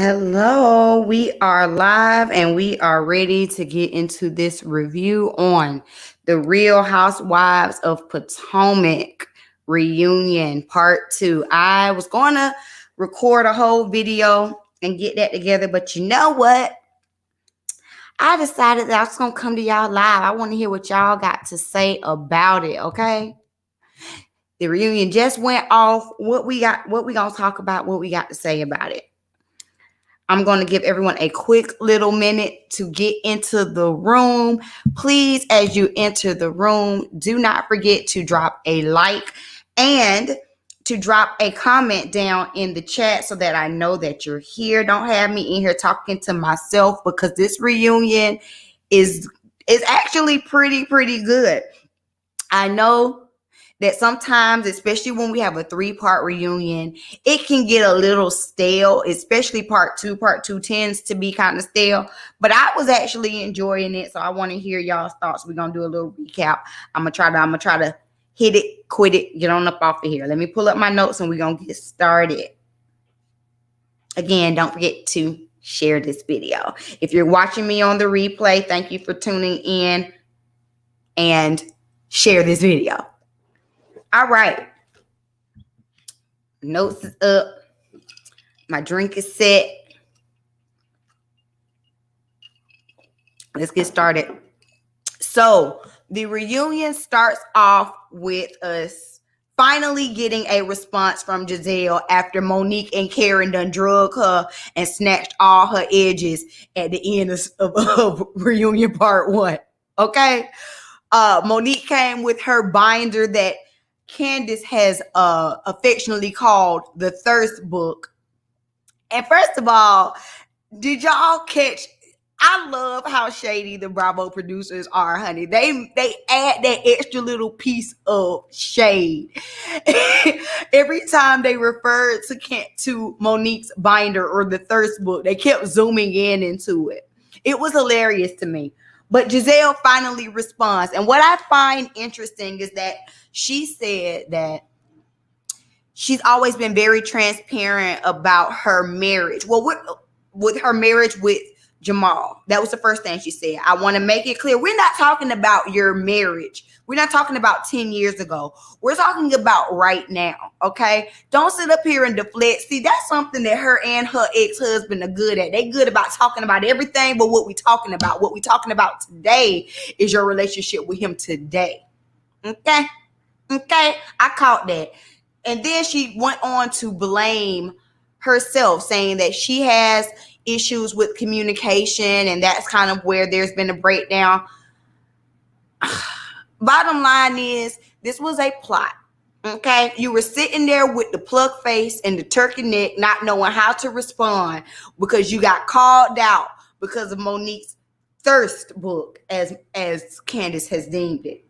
Hello, we are live and we are ready to get into this review on the Real Housewives of Potomac reunion part 2. I was going to record a whole video and get that together, but you know what? I decided that I was going to come to y'all live. I want to hear what y'all got to say about it, okay? The reunion just went off. What we going to talk about, what we got to say about it. I'm going to give everyone a quick little minute to get into the room. Please, as you enter the room, do not forget to drop a like and to drop a comment down in the chat so that I know that you're here. Don't have me in here talking to myself because this reunion is actually pretty good. I know that sometimes, especially when we have a 3-part reunion, it can get a little stale, especially part two. Part 2 tends to be kind of stale, but I was actually enjoying it. So I want to hear y'all's thoughts. We're going to do a little recap. I'm going to try to hit it, quit it, get on up off of here. Let me pull up my notes and we're going to get started. Again, don't forget to share this video. If you're watching me on the replay, thank you for tuning in and share this video. All right. Notes is up. My drink is set. Let's get started. So the reunion starts off with us finally getting a response from Giselle after Monique and Karen done drug her and snatched all her edges at the end of reunion part 1. Okay. Monique came with her binder that Candace has affectionately called the Thirst Book. And first of all, did y'all catch? I love how shady the Bravo producers are, honey. They add that extra little piece of shade every time they referred to Monique's binder or the Thirst Book. They kept zooming in into it. It was hilarious to me. But Giselle finally responds. And what I find interesting is that she said that she's always been very transparent about her marriage. Well, with her marriage with Jamal. That was the first thing she said. I want to make it clear. We're not talking about your marriage. We're not talking about 10 years ago. We're talking about right now, okay? Don't sit up here and deflect. See, that's something that her and her ex-husband are good at. They good about talking about everything but what we talking about. What we talking about today is your relationship with him today, okay? Okay, I caught that. And then she went on to blame herself, saying that she has issues with communication and that's kind of where there's been a breakdown. Bottom line is, this was a plot. Okay, you were sitting there with the plug face and the turkey neck, not knowing how to respond because you got called out because of Monique's Thirst Book, as Candace has deemed it.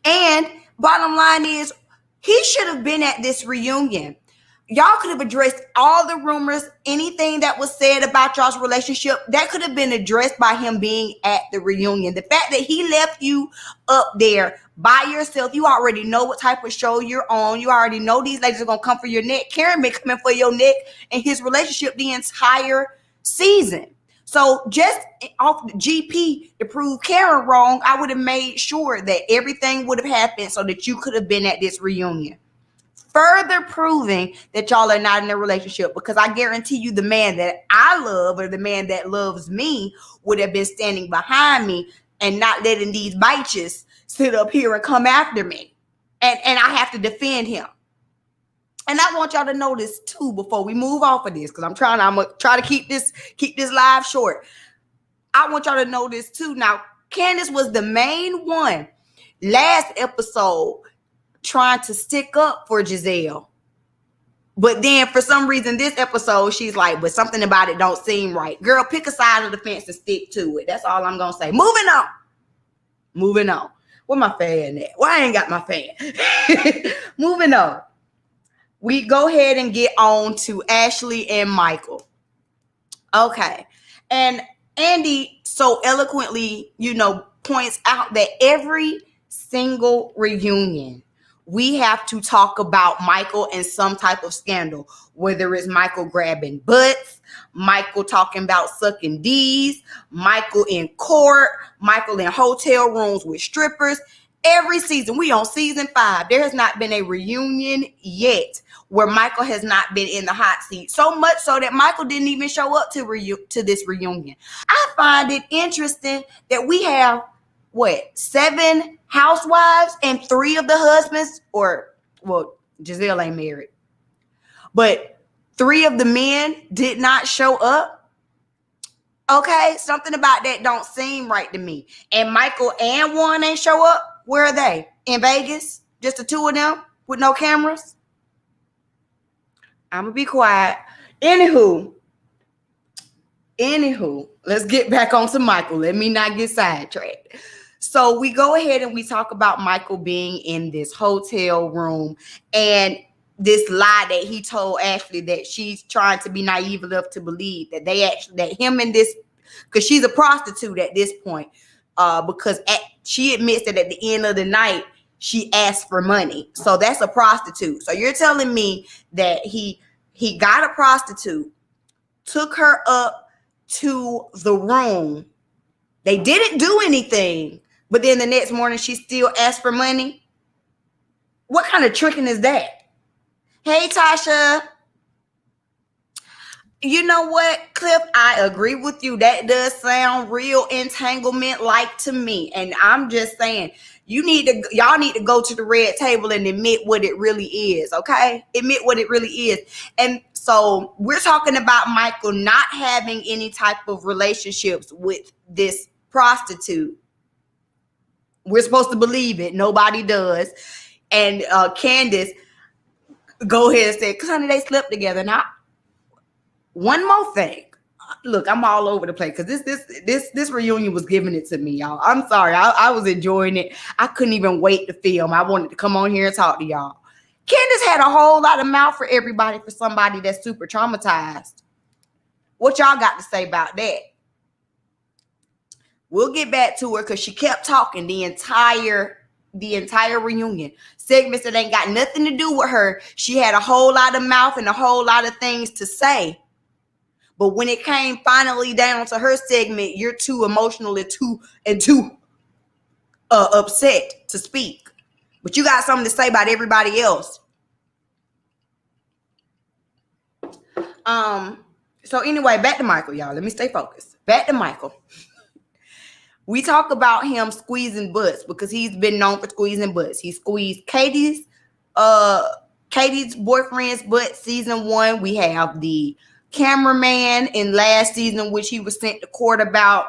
And bottom line is, he should have been at this reunion. Y'all could have addressed all the rumors, anything that was said about y'all's relationship, that could have been addressed by him being at the reunion. The fact that he left you up there by yourself, you already know what type of show you're on. You already know these ladies are going to come for your neck. Karen been coming for your neck and his relationship the entire season. So just off the GP to prove Karen wrong, I would have made sure that everything would have happened so that you could have been at this reunion. Further proving that y'all are not in a relationship, because I guarantee you the man that I love or the man that loves me would have been standing behind me and not letting these bitches sit up here and come after me. And I have to defend him. And I want y'all to know this too before we move off of this, because I'm gonna try to keep this live short. I want y'all to know this too. Now, Candace was the main one last episode trying to stick up for Giselle. But then for some reason this episode, she's like, but something about it don't seem right. Girl, pick a side of the fence and stick to it. That's all I'm gonna say. Moving on. Where my fan at? Why I ain't got my fan? Moving on. We go ahead and get on to Ashley and Michael. Okay. And Andy so eloquently, points out that every single reunion, we have to talk about Michael and some type of scandal, whether it's Michael grabbing butts, Michael talking about sucking D's, Michael in court, Michael in hotel rooms with strippers. Every season, we on season 5, there has not been a reunion yet where Michael has not been in the hot seat. So much so that Michael didn't even show up to this reunion. I find it interesting that we have, 7 housewives and 3 of the husbands, Giselle ain't married, but 3 of the men did not show up. Okay, something about that don't seem right to me. And Michael and Juan ain't show up. Where are they? In Vegas? Just the 2 of them with no cameras? I'm gonna be quiet. Anywho, let's get back on to Michael. Let me not get sidetracked. So we go ahead and we talk about Michael being in this hotel room and this lie that he told Ashley, that she's trying to be naive enough to believe that because she's a prostitute at this point, because she admits that at the end of the night she asked for money. So that's a prostitute. So you're telling me that he got a prostitute, took her up to the room. They didn't do anything, but then the next morning she still asked for money? What kind of tricking is that? Hey, Tasha. You know what, Cliff? I agree with you. That does sound real entanglement-like to me. And I'm just saying, y'all need to go to the red table and admit what it really is, okay? Admit what it really is. And so we're talking about Michael not having any type of relationships with this prostitute. We're supposed to believe it. Nobody does. And Candace go ahead and say, because honey, they slept together. Now, one more thing. Look, I'm all over the place because this reunion was giving it to me, y'all. I'm sorry. I was enjoying it. I couldn't even wait to film. I wanted to come on here and talk to y'all. Candace had a whole lot of mouth for everybody, for somebody that's super traumatized. What y'all got to say about that? We'll get back to her because she kept talking the entire reunion. Segments that ain't got nothing to do with her. She had a whole lot of mouth and a whole lot of things to say. But when it came finally down to her segment, you're too emotional and too upset to speak. But you got something to say about everybody else. So anyway, back to Michael, y'all. Let me stay focused. Back to Michael. We talk about him squeezing butts because he's been known for squeezing butts. He squeezed Katie's boyfriend's butt season 1. We have the cameraman in last season, which he was sent to court about,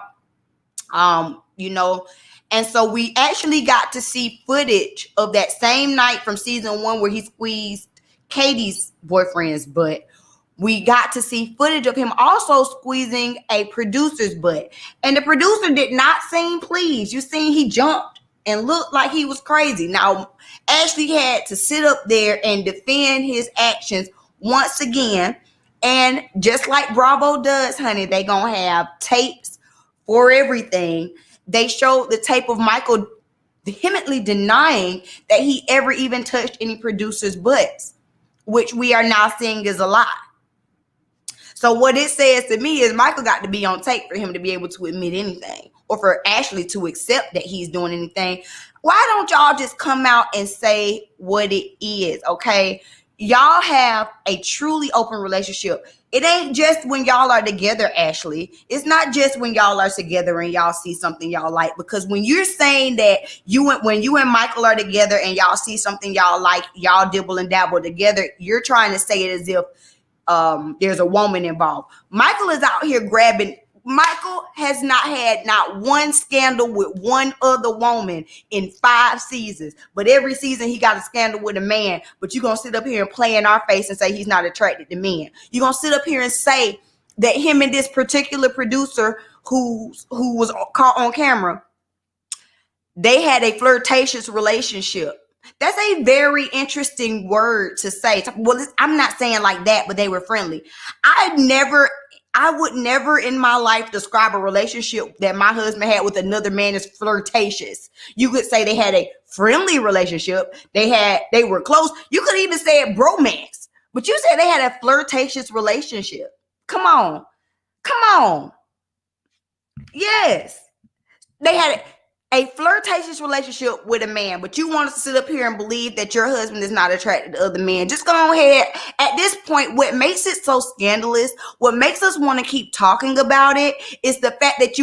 and so we actually got to see footage of that same night from season 1 where he squeezed Katie's boyfriend's butt. We got to see footage of him also squeezing a producer's butt. And the producer did not seem pleased. You seen he jumped and looked like he was crazy. Now, Ashley had to sit up there and defend his actions once again. And just like Bravo does, honey, they gonna have tapes for everything. They showed the tape of Michael vehemently denying that he ever even touched any producer's butts, which we are now seeing is a lie. So what it says to me is Michael got to be on tape for him to be able to admit anything, or for Ashley to accept that he's doing anything. Why don't y'all just come out and say what it is, okay? Y'all have a truly open relationship. It ain't just when y'all are together, Ashley. It's not just when y'all are together and y'all see something y'all like. Because when you're saying that when you and Michael are together and y'all see something y'all like, y'all dibble and dabble together, you're trying to say it as if there's a woman involved. Michael is out here grabbing. Michael has not one scandal with one other woman in 5 seasons. But every season he got a scandal with a man. But you're going to sit up here and play in our face and say he's not attracted to men. You're going to sit up here and say that him and this particular producer who was caught on camera, they had a flirtatious relationship. That's a very interesting word to say. Well, I'm not saying like that, but they were friendly. I I would never in my life describe a relationship that my husband had with another man as flirtatious. You could say they had a friendly relationship. They were close. You could even say it bromance. But you said they had a flirtatious relationship. Come on. Come on. Yes. They had a flirtatious relationship with a man, but you want us to sit up here and believe that your husband is not attracted to other men. Just go ahead. At this point, what makes it so scandalous, what makes us want to keep talking about it, is the fact that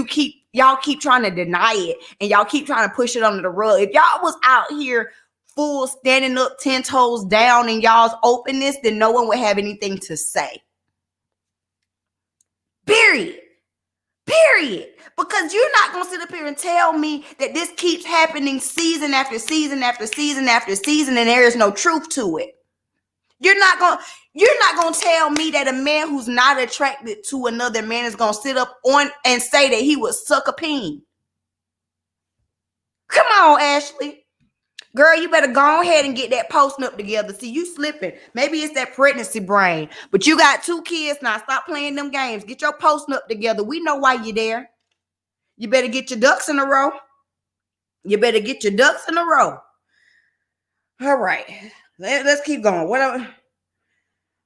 y'all keep trying to deny it and y'all keep trying to push it under the rug. If y'all was out here full standing up 10 toes down in y'all's openness, then no one would have anything to say. Period. Because you're not going to sit up here and tell me that this keeps happening season after season after season after season and there is no truth to it. You're not going to tell me that a man who's not attracted to another man is going to sit up on and say that he would suck a peen. Come on, Ashley. Girl, you better go ahead and get that posting up together. See, you slipping. Maybe it's that pregnancy brain. But you got 2 kids now. Stop playing them games. Get your posting up together. We know why you're there. You better get your ducks in a row. All right. Let's keep going.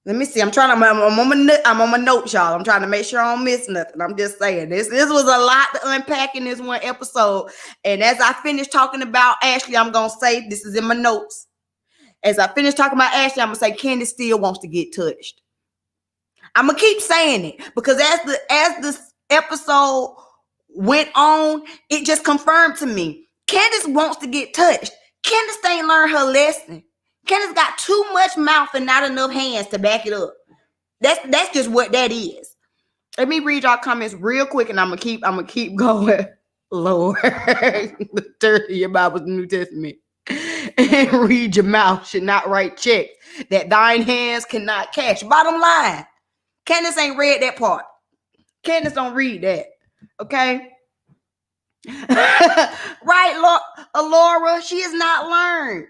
Let me see. I'm on my notes, y'all. I'm trying to make sure I don't miss nothing. I'm just saying this was a lot to unpack in this one episode. And as I finish talking about Ashley, I'm gonna say this is in my notes. As I finish talking about Ashley, I'm gonna say Candace still wants to get touched. I'm gonna keep saying it because as this episode went on, it just confirmed to me. Candace wants to get touched. Candace ain't learned her lesson. Candace got too much mouth and not enough hands to back it up. That's just what that is. Let me read y'all comments real quick, and I'm gonna keep going. Lord, turn your Bible to the New Testament and read your mouth should not write checks that thine hands cannot cash. Bottom line, Candace ain't read that part. Candace don't read that. Okay. Right, Laura, she has not learned.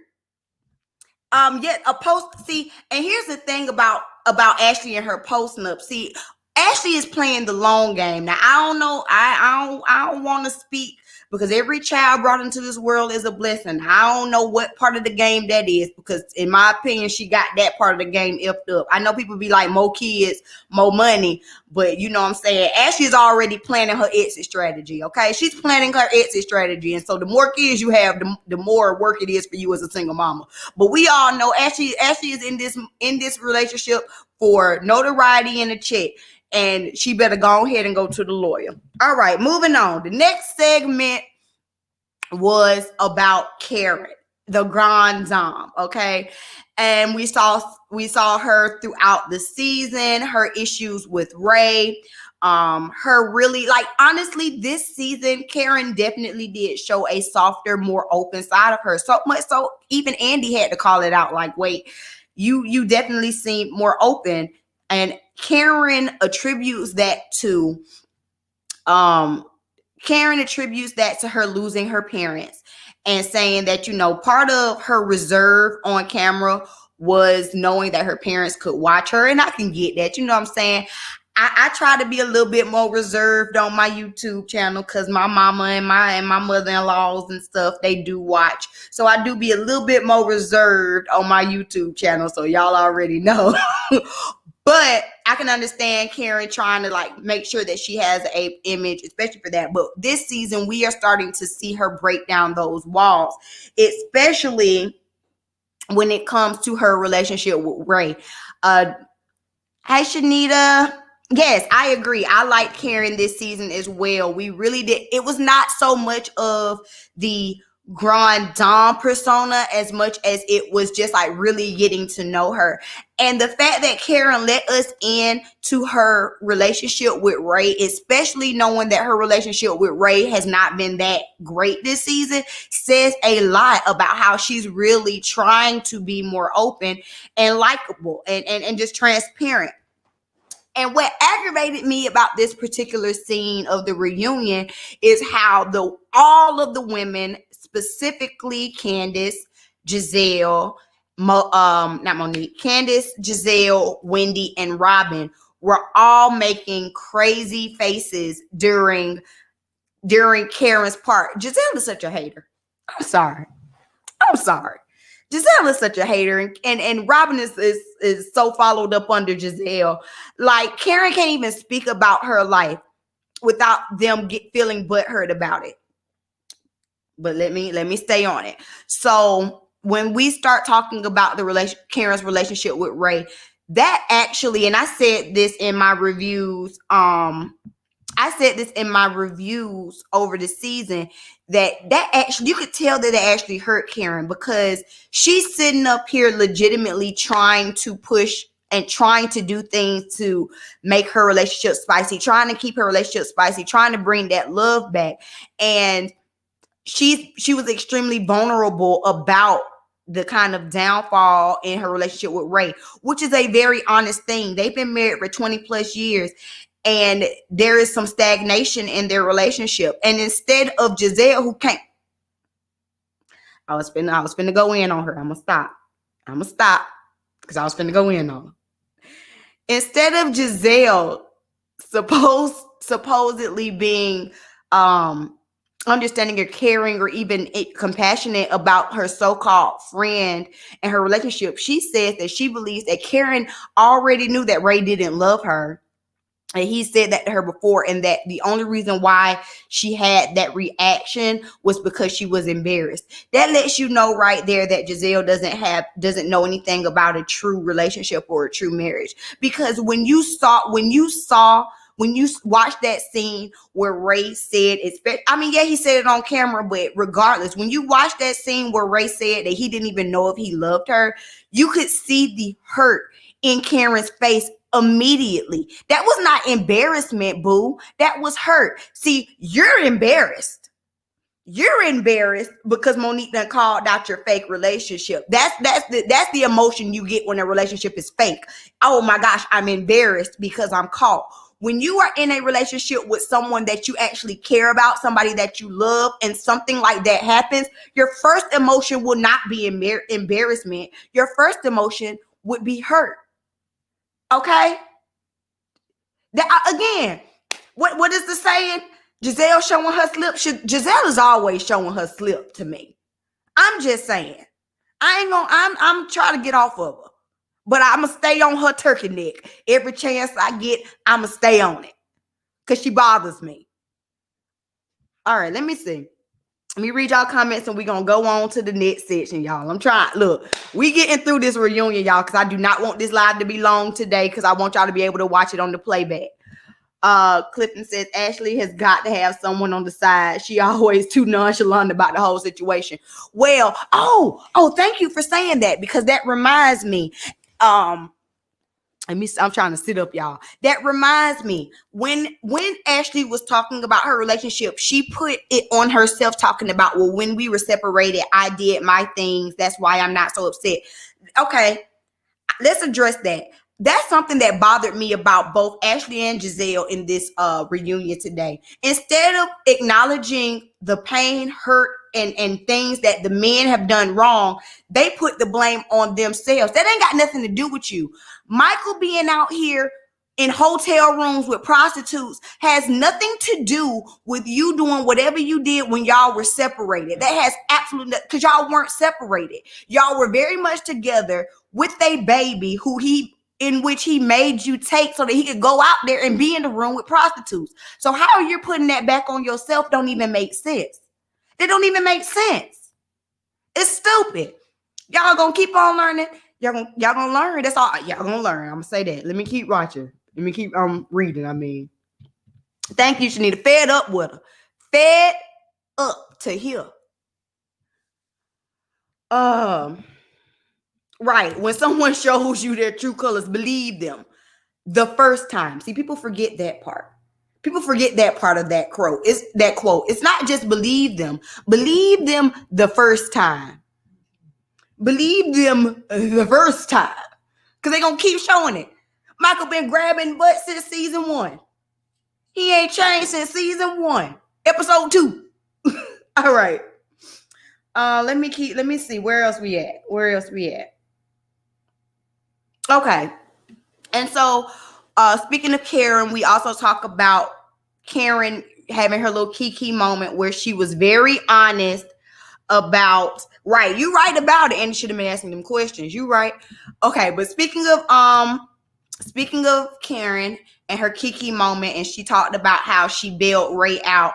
Yet a post. See, and here's the thing about Ashley and her posting up. See, Ashley is playing the long game. Now, I don't know. I don't want to speak because every child brought into this world is a blessing. I don't know what part of the game that is because, in my opinion, she got that part of the game effed up. I know people be like, more kids, more money, but you know what I'm saying? Ashley's already planning her exit strategy, okay? She's planning her exit strategy, and so the more kids you have, the more work it is for you as a single mama. But we all know Ashley is in this relationship for notoriety and a check. And she better go ahead and go to the lawyer. All right, moving on. The next segment was about Karen, the grand dame, okay? And we saw her throughout the season, her issues with Ray, her really, like, honestly, this season, Karen definitely did show a softer, more open side of her. So much so, even Andy had to call it out, like, wait, you definitely seem more open. And Karen attributes that to her losing her parents and saying that, you know, part of her reserve on camera was knowing that her parents could watch her. And I can get that, you know what I'm saying? I try to be a little bit more reserved on my YouTube channel because my mama and my mother-in-laws and stuff, they do watch. So I do be a little bit more reserved on my YouTube channel. So y'all already know. But I can understand Karen trying to like make sure that she has a image, especially for that. But this season, we are starting to see her break down those walls, especially when it comes to her relationship with Ray. Hi, Shanita. Yes, I agree. I like Karen this season as well. We really did. It was not so much of the grand dame persona as much as it was just like really getting to know her. And the fact that Karen let us in to her relationship with Ray, especially knowing that her relationship with Ray has not been that great this season, says a lot about how she's really trying to be more open and likable and just transparent. And what aggravated me about this particular scene of the reunion is how all of the women, specifically Candace, Giselle, not Monique, Candace, Giselle, Wendy, and Robin, were all making crazy faces during Karen's part. Giselle is such a hater. I'm sorry. Giselle is such a hater, and Robin is so followed up under Giselle. Like, Karen can't even speak about her life without them feeling butthurt about it. But let me stay on it. So when we start talking about Karen's relationship with Ray, that actually, and I said this in my reviews, over the season, that actually, you could tell that it actually hurt Karen, because she's sitting up here legitimately trying to push and trying to do things to make her relationship spicy, trying to keep her relationship spicy, trying to bring that love back. And she was extremely vulnerable about the kind of downfall in her relationship with Ray, which is a very honest thing. They've been married for 20 plus years, and there is some stagnation in their relationship. And instead of Giselle, who can't, I was finna go in on her. I'm gonna stop because I was finna go in on her. Instead of Giselle supposedly being understanding or caring or even compassionate about her so-called friend and her relationship, she says that she believes that Karen already knew that Ray didn't love her. And he said that to her before, and that the only reason why she had that reaction was because she was embarrassed. That lets you know right there that Giselle doesn't know anything about a true relationship or a true marriage. Because when you watch that scene where Ray said, he said it on camera, but regardless, when you watch that scene where Ray said that he didn't even know if he loved her, you could see the hurt in Karen's face immediately. That was not embarrassment, boo. That was hurt. See, you're embarrassed. You're embarrassed because Monique done called out your fake relationship. That's the emotion you get when a relationship is fake. Oh my gosh, I'm embarrassed because I'm caught. When you are in a relationship with someone that you actually care about, somebody that you love, and something like that happens, your first emotion will not be embarrassment. Your first emotion would be hurt. Okay? Again, what is the saying? Giselle showing her slip. Giselle is always showing her slip to me. I'm just saying. I'm trying to get off of her. But I'm going to stay on her turkey neck. Every chance I get, I'm going to stay on it. Because she bothers me. All right, let me see. Let me read y'all comments, and we're going to go on to the next section, y'all. I'm trying. Look, we getting through this reunion, y'all, because I do not want this live to be long today, because I want y'all to be able to watch it on the playback. Clifton says, Ashley has got to have someone on the side. She always too nonchalant about the whole situation. Well, thank you for saying that, because that reminds me. I'm trying to sit up, y'all. That reminds me, when Ashley was talking about her relationship, she put it on herself, talking about, well, when we were separated, I did my things. That's why I'm not so upset. Okay, let's address that. That's something that bothered me about both Ashley and Giselle in this reunion today. Instead of acknowledging the pain, hurt, and things that the men have done wrong, they put the blame on themselves. That ain't got nothing to do with you. Michael being out here in hotel rooms with prostitutes has nothing to do with you doing whatever you did when y'all were separated. That has absolutely, because y'all weren't separated. Y'all were very much together with a baby in which he made you take so that he could go out there and be in the room with prostitutes. So how you're putting that back on yourself don't even make sense. It don't even make sense. It's stupid. Y'all gonna keep on learning. Y'all gonna learn. That's all. Y'all gonna learn. I'm gonna say that. Let me keep watching. Let me keep reading. Thank you, Shanita. Fed up with her. Fed up to here. Right. When someone shows you their true colors, believe them the first time. See, people forget that part. People forget that part of that quote. It's not just believe them. Believe them the first time. Believe them the first time. Because they're going to keep showing it. Michael been grabbing butt since season 1. He ain't changed since season 1. Episode 2. All right. Let me see. Where else we at? Okay. And so Speaking of Karen, we also talk about Karen having her little Kiki moment where she was very honest about, right, you right about it, and should have been asking them questions. You right. Okay, but speaking of Karen and her Kiki moment, and she talked about how she bailed Ray out.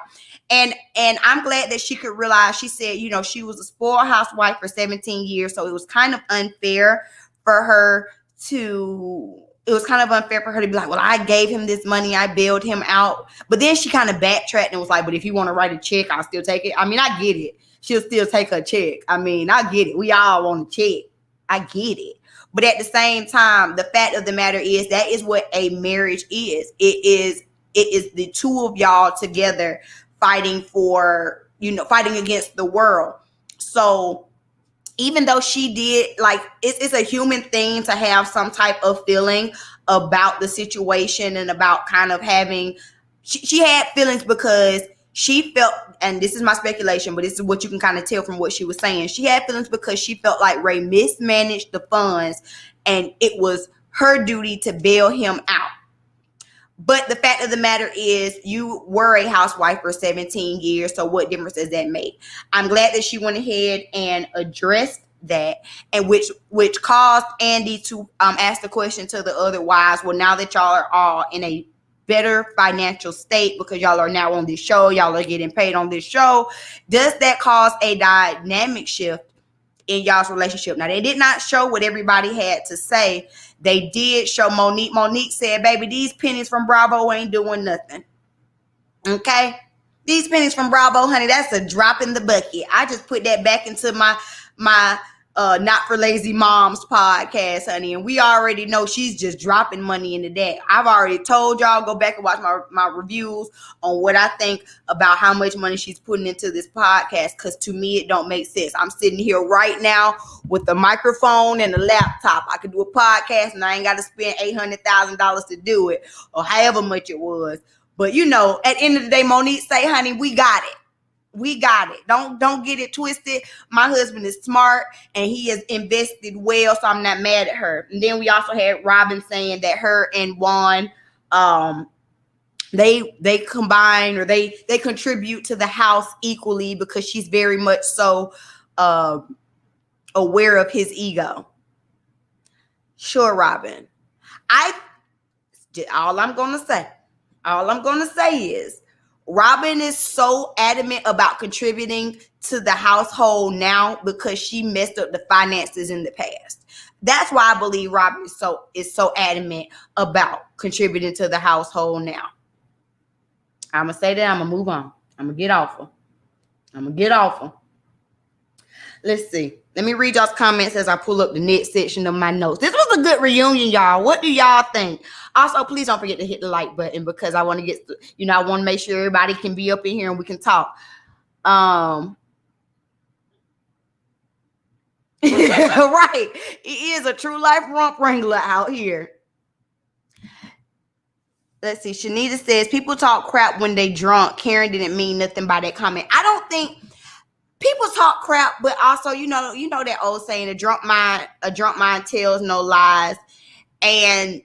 And I'm glad that she could realize, she said, she was a spoiled housewife for 17 years, so it was kind of unfair for her to be like, well, I gave him this money, I bailed him out. But then she kind of backtracked and was like, but if you want to write a check, I'll still take it. I mean, I get it. She'll still take her check. I mean, I get it. We all want a check. I get it. But at the same time, the fact of the matter is that is what a marriage is. It is the two of y'all together fighting against the world. So even though she did, like, it's a human thing to have some type of feeling about the situation and about kind of having, she had feelings because she felt, and this is my speculation, but this is what you can kind of tell from what she was saying. She had feelings because she felt like Ray mismanaged the funds and it was her duty to bail him out. But the fact of the matter is, you were a housewife for 17 years, so what difference does that make? I'm glad that she went ahead and addressed that, and which caused Andy to ask the question to the other wives. Well, now that y'all are all in a better financial state because y'all are now on this show, y'all are getting paid on this show, does that cause a dynamic shift in y'all's relationship? Now, they did not show what everybody had to say. They did show Monique. Monique said, baby, these pennies from Bravo ain't doing nothing. Okay? These pennies from Bravo, honey, that's a drop in the bucket. I just put that back into my Not for Lazy Moms podcast, honey, and we already know she's just dropping money into that. I've already told y'all, go back and watch my reviews on what I think about how much money she's putting into this podcast, because to me it don't make sense. I'm sitting here right now with a microphone and a laptop. I could do a podcast and I ain't got to spend $800,000 to do it, or however much it was. But at the end of the day, Monique say, honey, we got it. We got it. Don't get it twisted. My husband is smart and he has invested well, so I'm not mad at her. And then we also had Robin saying that her and Juan, they combine, or they contribute to the house equally, because she's very much so aware of his ego. Sure, Robin. All I'm gonna say is, Robin is so adamant about contributing to the household now because she messed up the finances in the past. That's why I believe Robin is so adamant about contributing to the household now. I'm going to say that. I'm going to move on. I'm going to get off her. Let's see. Let me read y'all's comments as I pull up the next section of my notes. This was a good reunion, y'all. What do y'all think? Also, please don't forget to hit the like button, because I want to I want to make sure everybody can be up in here and we can talk. Right. He is a true life rump wrangler out here. Let's see. Shanita says, people talk crap when they drunk. Karen didn't mean nothing by that comment. I don't think people talk crap, but also, you know that old saying, a drunk mind tells no lies. And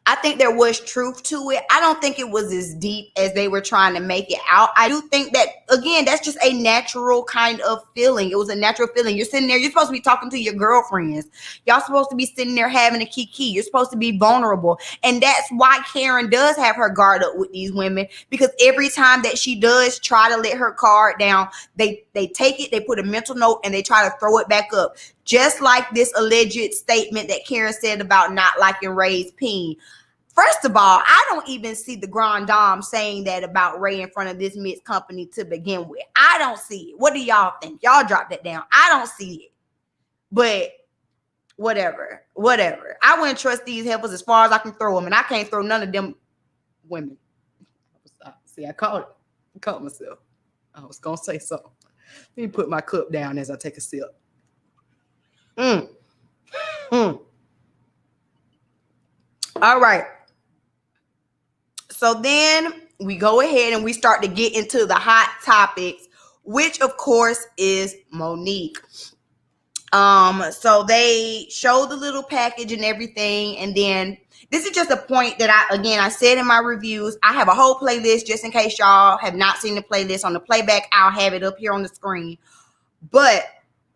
I think there was truth to it. I don't think it was as deep as they were trying to make it out. I do think that, again, that's just a natural kind of feeling. It was a natural feeling. You're sitting there, you're supposed to be talking to your girlfriends. Y'all supposed to be sitting there having a kiki. You're supposed to be vulnerable. And that's why Karen does have her guard up with these women, because every time that she does try to let her guard down, they take it, they put a mental note, and they try to throw it back up. Just like this alleged statement that Karen said about not liking Ray's peen. First of all, I don't even see the Grand Dame saying that about Ray in front of this mixed company to begin with. I don't see it. What do y'all think? Y'all drop that down. I don't see it. But whatever. I wouldn't trust these heifers as far as I can throw them, and I can't throw none of them women. See, I caught myself. I was going to say something. Let me put my cup down as I take a sip. All right. So then we go ahead and we start to get into the hot topics, which of course is Monique. So they show the little package and everything, and then this is just a point that I said in my reviews. I have a whole playlist just in case y'all have not seen the playlist on the playback. I'll have it up here on the screen. But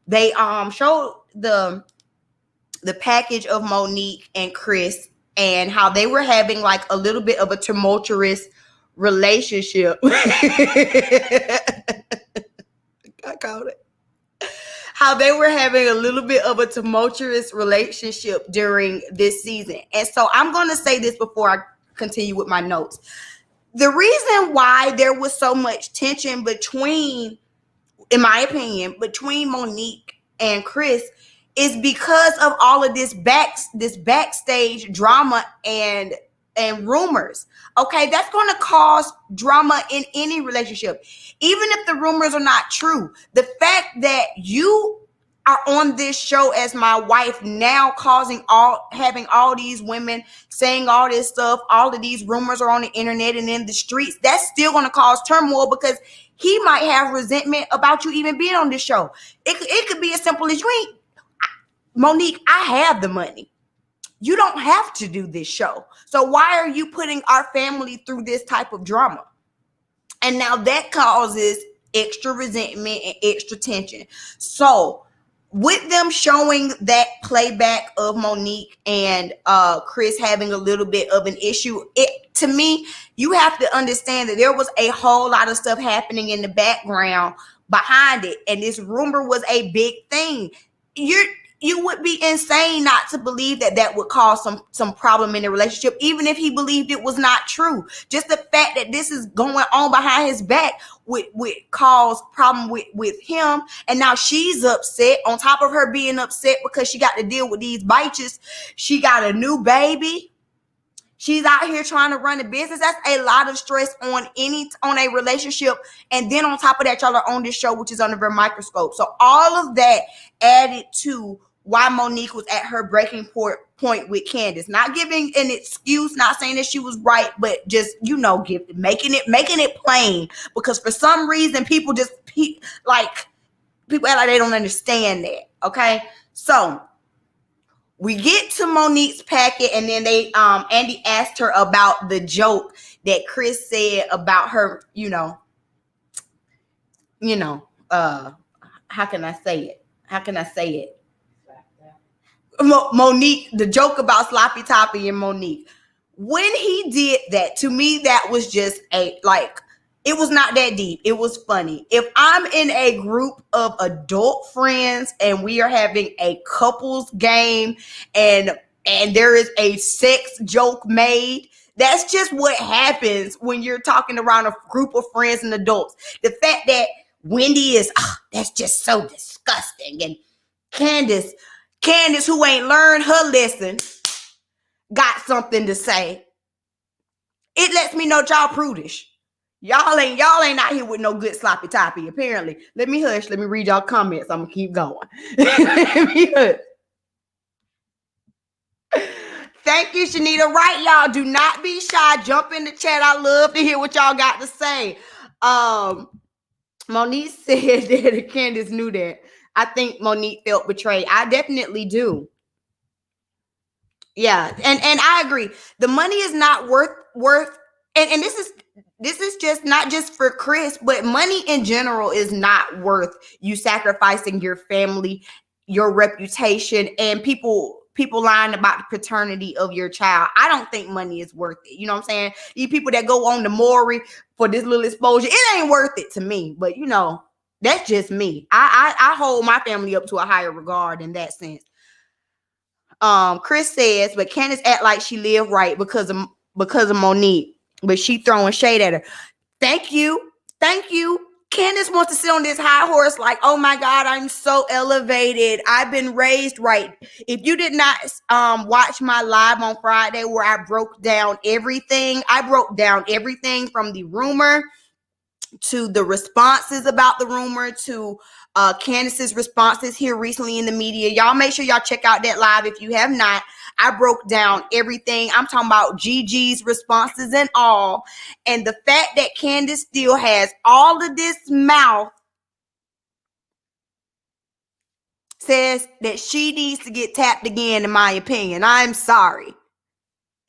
they showed the package of Monique and Chris and how they were having like a little bit of a tumultuous relationship. I called it. How they were having a little bit of a tumultuous relationship during this season. And so I'm going to say this before I continue with my notes. The reason why there was so much tension between, in my opinion, between Monique and Chris is because of all of this backstage drama and rumors. Okay, that's going to cause drama in any relationship, even if the rumors are not true. The fact that you are on this show as my wife now having all these women saying all this stuff, all of these rumors are on the internet and in the streets, that's still going to cause turmoil because he might have resentment about you even being on this show. It could be as simple as Monique, I have the money. You don't have to do this show. So why are you putting our family through this type of drama? And now that causes extra resentment and extra tension. So with them showing that playback of Monique and Chris having a little bit of an issue, to me, you have to understand that there was a whole lot of stuff happening in the background behind it. And this rumor was a big thing. You would be insane not to believe that would cause some problem in the relationship, even if he believed it was not true. Just the fact that this is going on behind his back would cause problem with him. And now she's upset on top of her being upset because she got to deal with these bitches. She got a new baby. She's out here trying to run a business. That's a lot of stress on a relationship. And then on top of that, y'all are on this show, which is under a microscope. So all of that added to why Monique was at her breaking point with Candace. Not giving an excuse, not saying that she was right, but just, making it plain. Because for some reason, people act like they don't understand that. Okay? So we get to Monique's packet, and then Andy asked her about the joke that Chris said about her, how can I say it? Monique, the joke about Sloppy Toppy and Monique. When he did that, to me, that was just it was not that deep. It was funny. If I'm in a group of adult friends and we are having a couples game and there is a sex joke made, that's just what happens when you're talking around a group of friends and adults. The fact that Wendy is, that's just so disgusting. And Candace, who ain't learned her lesson, got something to say. It lets me know y'all prudish. Y'all ain't out here with no good sloppy toppy, apparently. Let me hush. Let me read y'all comments. I'm going to keep going. Let me hush. Thank you, Shanita. Right, y'all. Do not be shy. Jump in the chat. I love to hear what y'all got to say. Monique said that Candace knew that. I think Monique felt betrayed. I definitely do. Yeah, and I agree. The money is not worth and this is just not just for Chris, but money in general is not worth you sacrificing your family, your reputation, and people lying about the paternity of your child. I don't think money is worth it. You know what I'm saying? You people that go on the Maury for this little exposure, it ain't worth it to me. But that's just me. I hold my family up to a higher regard in that sense. Chris says, but Candace act like she lived right because of Monique, but she throwing shade at her. Thank you. Candace wants to sit on this high horse like, oh my God, I'm so elevated. I've been raised right. If you did not watch my live on Friday where I broke down everything from the rumor to the responses about the rumor to Candace's responses here recently in the media. Y'all make sure y'all check out that live if you have not. I broke down everything. I'm talking about Gigi's responses and all. And the fact that Candace still has all of this mouth says that she needs to get tapped again, in my opinion. I'm sorry.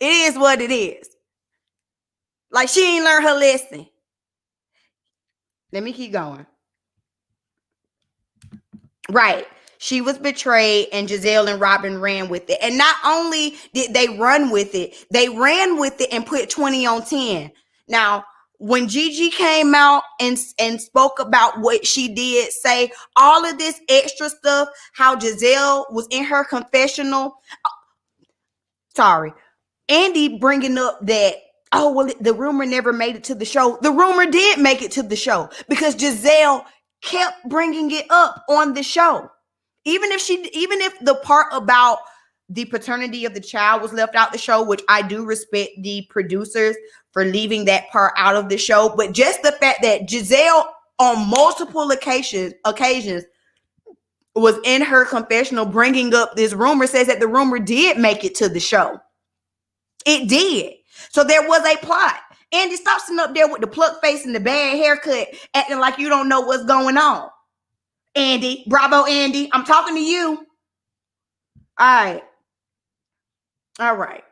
It is what it is. Like, she ain't learned her lesson. Let me keep going. Right. She was betrayed, and Giselle and Robin ran with it. And not only did they run with it, they ran with it and put 20 on 10. Now, when Gigi came out and spoke about what she did, say all of this extra stuff, how Giselle was in her confessional. Sorry. Andy bringing up that, oh, well, the rumor never made it to the show. The rumor did make it to the show because Giselle kept bringing it up on the show. Even if the part about the paternity of the child was left out the show, which I do respect the producers for leaving that part out of the show, but just the fact that Giselle on multiple occasions was in her confessional bringing up this rumor says that the rumor did make it to the show. It did. So there was a plot. Andy, stop sitting up there with the pluck face and the bad haircut, acting like you don't know what's going on. Andy, bravo, Andy. I'm talking to you. All right. Right.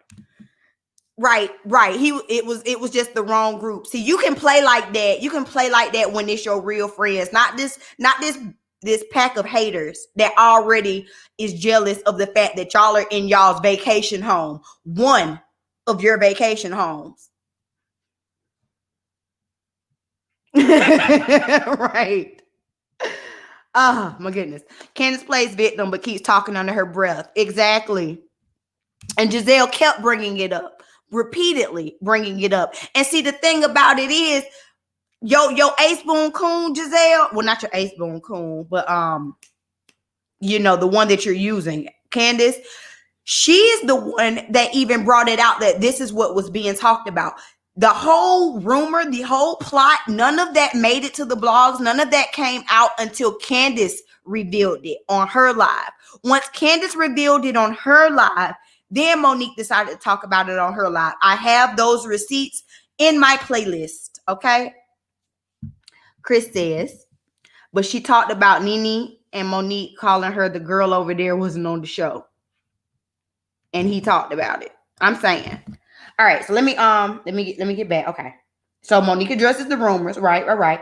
It was just the wrong group. See, you can play like that. You can play like that when it's your real friends, not this pack of haters that already is jealous of the fact that y'all are in y'all's vacation home. One of your vacation homes. Right. Oh, my goodness. Candace plays victim but keeps talking under her breath. Exactly. And Giselle kept bringing it up, repeatedly bringing it up. And see, the thing about it is, your ace boon coon, Giselle, well, not your ace boon coon, but the one that you're using, Candace, she's the one that even brought it out that this is what was being talked about. The whole rumor, the whole plot, none of that made it to the blogs. None of that came out until Candace revealed it on her live. Once Candace revealed it on her live, then Monique decided to talk about it on her live. I have those receipts in my playlist, okay? Chris says, but she talked about Nene and Monique calling her the girl over there wasn't on the show. And he talked about it. I'm saying. All right, so let me get back. Okay. So Monique addresses the rumors, right? All right.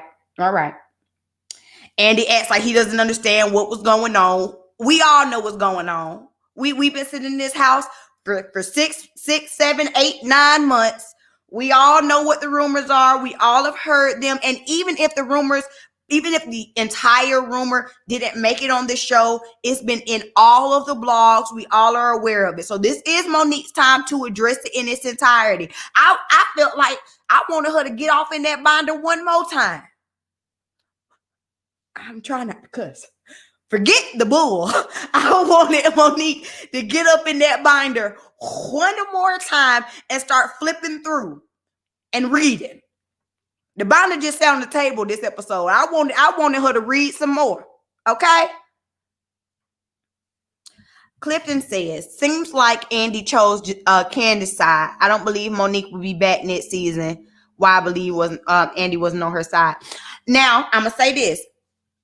Andy acts like he doesn't understand what was going on. We all know what's going on. We've been sitting in this house for 6, 7, 8, 9 months. We all know what the rumors are. We all have heard them. And even if the entire rumor didn't make it on the show, it's been in all of the blogs. We all are aware of it. So this is Monique's time to address it in its entirety. I felt like I wanted her to get off in that binder one more time. I'm trying not to cuss. Forget the bull. I wanted Monique to get up in that binder one more time and start flipping through and reading. The binder just sat on the table this episode. I wanted her to read some more. Okay? Clifton says, seems like Andy chose Candace's side. I don't believe Monique will be back next season. Why I believe Andy wasn't on her side. Now, I'm going to say this.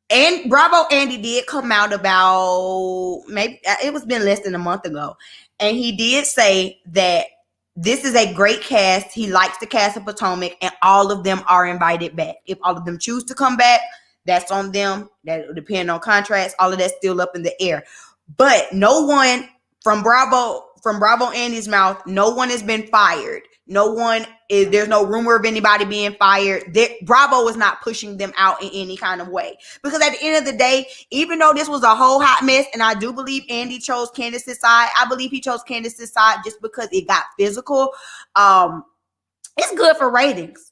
And Bravo Andy did come out about, maybe it was been less than a month ago. And he did say that this is a great cast. He likes the cast of Potomac, and all of them are invited back. If all of them choose to come back, that's on them. That will depend on contracts. All of that's still up in the air. But no one from Bravo Andy's mouth, no one has been fired. There's no rumor of anybody being fired. Bravo is not pushing them out in any kind of way. Because at the end of the day, even though this was a whole hot mess, and I do believe Andy chose Candace's side, I believe he chose Candace's side just because it got physical. It's good for ratings.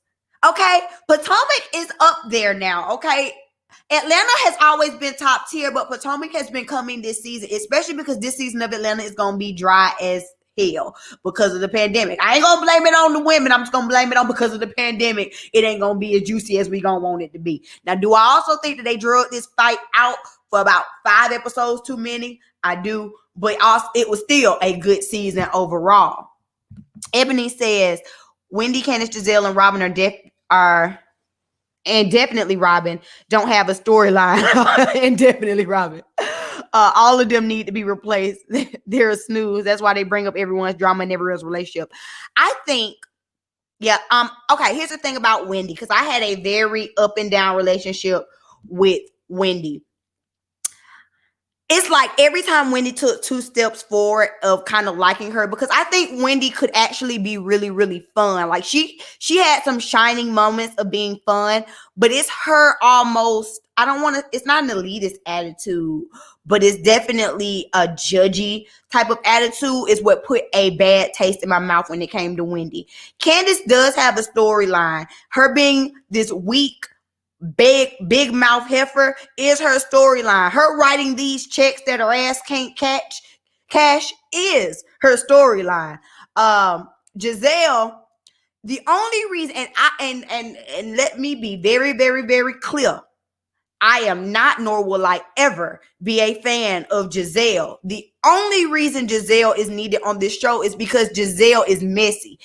Okay? Potomac is up there now. Okay? Atlanta has always been top tier, but Potomac has been coming this season, especially because this season of Atlanta is going to be dry as hell because of the pandemic. I ain't gonna blame it on the women. I'm just gonna blame it on because of the pandemic. It ain't gonna be as juicy as we gonna want it to be. Now, do I also think that they drug this fight out for about 5 episodes too many? I do, but also it was still a good season overall. Ebony says Wendy, Candace, Giselle, and Robin and definitely Robin don't have a storyline. And definitely Robin. All of them need to be replaced. They're a snooze. That's why they bring up everyone's drama in everyone's relationship. I think, yeah. Okay, here's the thing about Wendy, because I had a very up and down relationship with Wendy. It's like every time Wendy took 2 steps forward of kind of liking her, because I think Wendy could actually be really, really fun. Like she had some shining moments of being fun, but it's her almost, I don't want to, it's not an elitist attitude, but it's definitely a judgy type of attitude is what put a bad taste in my mouth when it came to Wendy. Candace does have a storyline. Her being this weak, big mouth heifer is her storyline. Her writing these checks that her ass can't cash is her storyline. Giselle, the only reason, and let me be very, very, very clear, I am not, nor will I ever be a fan of Giselle. The only reason Giselle is needed on this show is because Giselle is messy.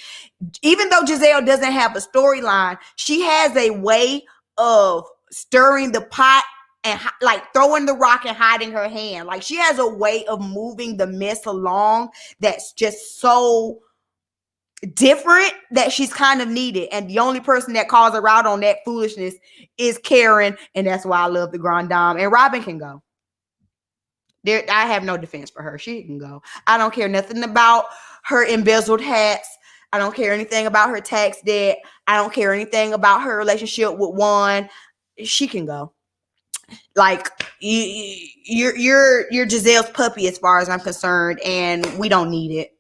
Even though Giselle doesn't have a storyline, she has a way of stirring the pot and like throwing the rock and hiding her hand. Like she has a way of moving the mess along that's just so different that she's kind of needed. And the only person that calls her out on that foolishness is Karen. And that's why I love the Grand Dame. And Robin can go. There, I have no defense for her. She can go. I don't care nothing about her embezzled hats. I don't care anything about her tax debt. I don't care anything about her relationship with Juan. She can go. Like you're Giselle's puppy as far as I'm concerned, and we don't need it.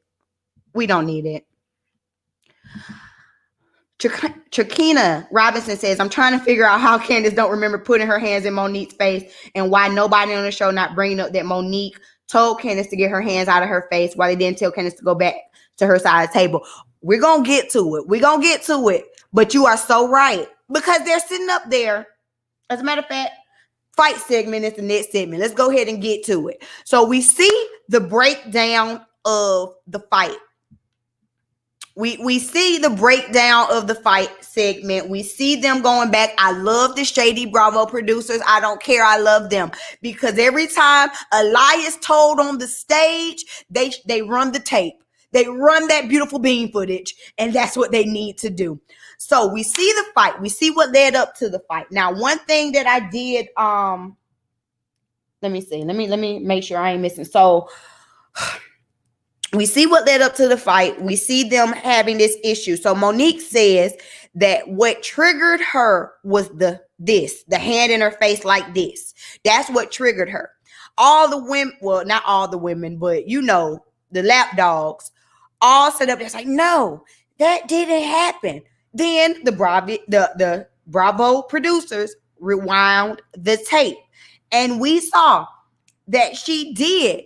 We don't need it. Trakina Robinson says, I'm trying to figure out how Candace don't remember putting her hands in Monique's face and why nobody on the show not bringing up that Monique told Candace to get her hands out of her face while they didn't tell Candace to go back to her side of the table. We're going to get to it. We're going to get to it. But you are so right. Because they're sitting up there. As a matter of fact, fight segment is the next segment. Let's go ahead and get to it. So we see the breakdown of the fight. We see the breakdown of the fight segment. We see them going back. I love the Shady Bravo producers. I don't care. I love them because every time a lie is told on the stage, they run the tape. They run that beautiful bean footage, and that's what they need to do. So we see the fight. We see what led up to the fight. Now, one thing that I did, let me see. Let me make sure I ain't missing. So we see what led up to the fight. We see them having this issue. So Monique says that what triggered her was the hand in her face like this. That's what triggered her. All the women, well, not all the women, but you know, the lap dogs all set up. It's like, no, that didn't happen. Then the Bravo producers rewound the tape. And we saw that she did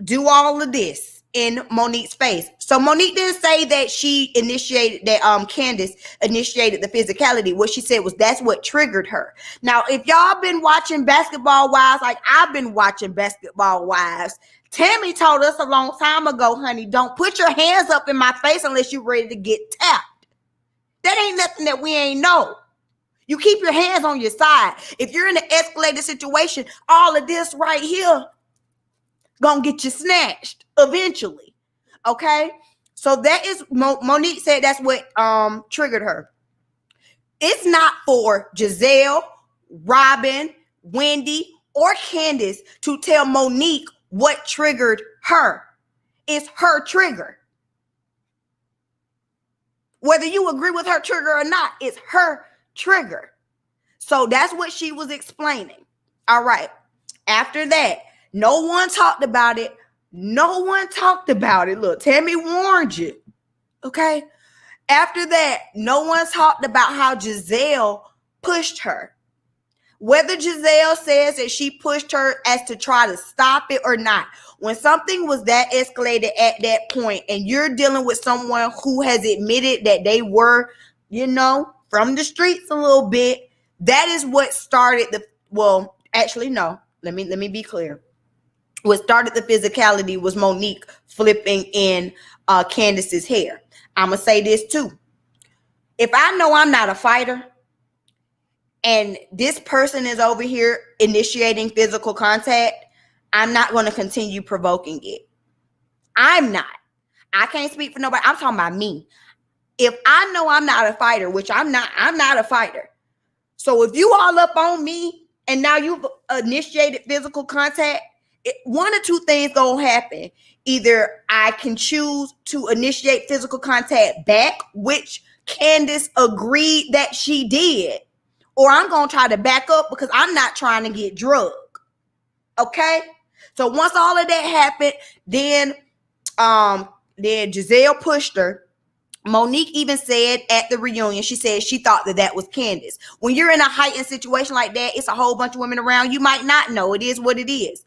do all of this in Monique's face. So Monique didn't say that she initiated that Candace initiated the physicality. What she said was that's what triggered her. Now, if y'all been watching Basketball Wives, like I've been watching Basketball Wives, Tammy told us a long time ago, honey, don't put your hands up in my face unless you're ready to get tapped. That ain't nothing that we ain't know. You keep your hands on your side. If you're in an escalated situation, all of this right here gonna get you snatched eventually. Okay? So that is, Monique said that's what triggered her. It's not for Giselle, Robin, Wendy, or Candace to tell Monique what triggered her. It's her trigger. Whether you agree with her trigger or not, it's her trigger. So that's what she was explaining. All right. After that, no one talked about it. No one talked about it. Look, Tammy warned you. Okay. After that, no one talked about how Giselle pushed her. Whether Giselle says that she pushed her as to try to stop it or not, when something was that escalated at that point and you're dealing with someone who has admitted that they were, you know, from the streets a little bit, that is what started the, well, actually, no, let me be clear. What started the physicality was Monique flipping in Candace's hair. I'm going to say this too. If I know I'm not a fighter, and this person is over here initiating physical contact, I'm not going to continue provoking it. I'm not. I can't speak for nobody. I'm talking about me. If I know I'm not a fighter, which I'm not a fighter. So if you all up on me and now you've initiated physical contact, one or two things gonna happen. Either I can choose to initiate physical contact back, which Candace agreed that she did, or I'm gonna try to back up because I'm not trying to get drugged. Okay? So once all of that happened, then Giselle pushed her. Monique even said at the reunion, she said she thought that was Candace. When you're in a heightened situation like that, it's a whole bunch of women around. You might not know. It is what it is.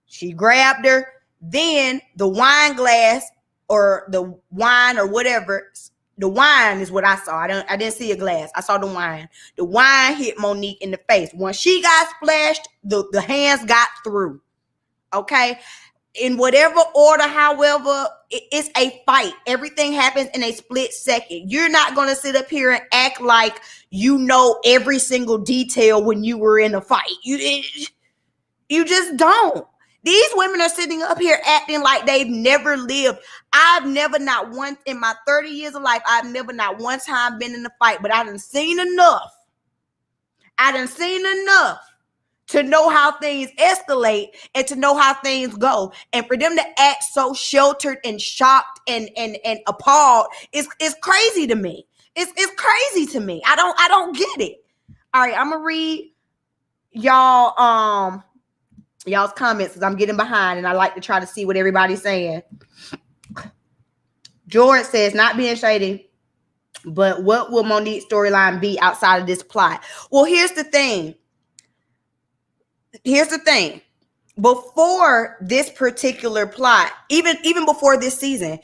She grabbed her. Then the wine glass or the wine or whatever. The wine is what I saw. I didn't see a glass. I saw the wine. The wine hit Monique in the face. When she got splashed, the hands got through. Okay? In whatever order, however, it's a fight. Everything happens in a split second. You're not going to sit up here and act like you know every single detail when you were in a fight. You just don't. These women are sitting up here acting like they've never lived. I've never, not once in my 30 years of life, I've never, not one time been in a fight, but I done seen enough. To know how things escalate and to know how things go. And for them to act so sheltered and shocked and appalled is crazy to me. It's crazy to me. I don't get it. All right, I'm gonna read y'all's comments because I'm getting behind and I like to try to see what everybody's saying. George says, not being shady, but what will Monique's storyline be outside of this plot? Well, here's the thing. Before this particular plot, even before this season,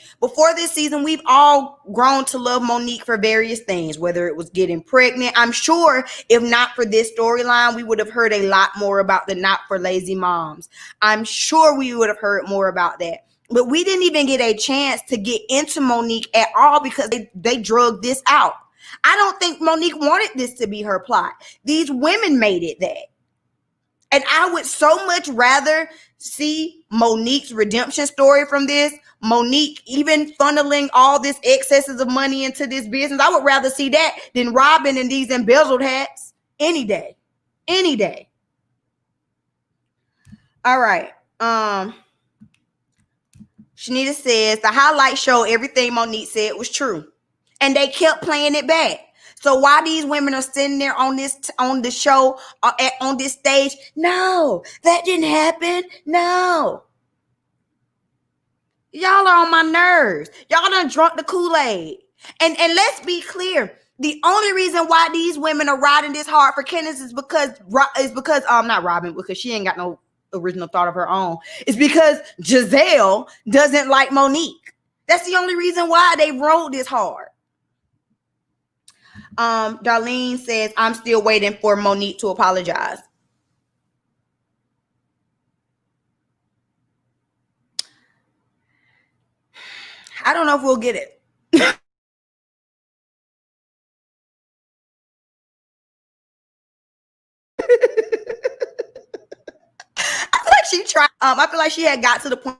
we've all grown to love Monique for various things, whether it was getting pregnant. I'm sure if not for this storyline, we would have heard a lot more about the Not for Lazy Moms. I'm sure we would have heard more about that. But we didn't even get a chance to get into Monique at all because they drugged this out. I don't think Monique wanted this to be her plot. These women made it that. And I would so much rather see Monique's redemption story from this. Monique even funneling all this excesses of money into this business. I would rather see that than Robin and these embezzled hats any day. Any day. All right. Shanita says the highlight show everything Monique said was true. And they kept playing it back. So while these women are sitting there on the show, on this stage, no, that didn't happen. No. Y'all are on my nerves. Y'all done drunk the Kool-Aid. And let's be clear. The only reason why these women are riding this hard for Candace is because not Robin, because she ain't got no original thought of her own. It's because Giselle doesn't like Monique. That's the only reason why they rode this hard. Darlene says, I'm still waiting for Monique to apologize. I don't know if we'll get it. I feel like she tried. I feel like she had got to the point.